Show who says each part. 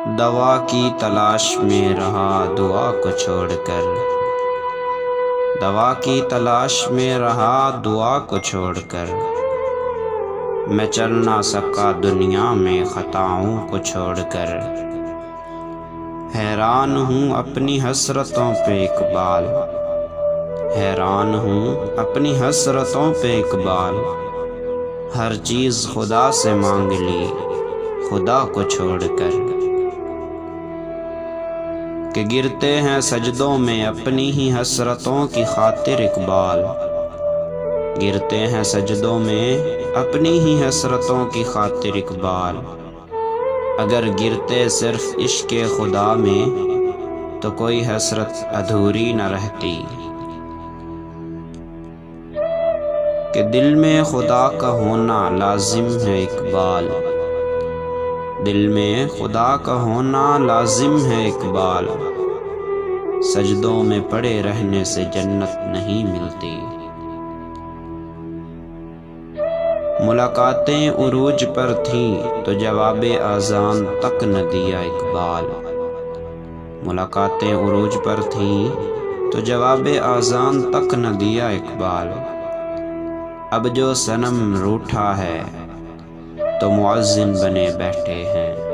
Speaker 1: دوا کی تلاش میں رہا دعا کو چھوڑ کر، دوا کی تلاش میں رہا دعا کو چھوڑ کر، میں چل نہ سکا دنیا میں خطاؤں کو چھوڑ کر۔ حیران ہوں اپنی حسرتوں پہ اقبال، حیران ہوں اپنی حسرتوں پہ اقبال، ہر چیز خدا سے مانگ لی خدا کو چھوڑ کر۔ کہ گرتے ہیں سجدوں میں اپنی ہی حسرتوں کی خاطر اقبال، گرتے ہیں سجدوں میں اپنی ہی حسرتوں کی خاطر اقبال، اگر گرتے صرف عشق خدا میں تو کوئی حسرت ادھوری نہ رہتی۔ کہ دل میں خدا کا ہونا لازم ہے اقبال، دل میں خدا کا ہونا لازم ہے اقبال، سجدوں میں پڑے رہنے سے جنت نہیں ملتی۔ ملاقاتیں عروج پر تھیں تو جواب اذان تک نہ دیا اقبال، ملاقاتیں عروج پر تھیں تو جواب اذان تک نہ دیا اقبال، اب جو صنم روٹھا ہے تو مؤذن بنے بیٹھے ہیں۔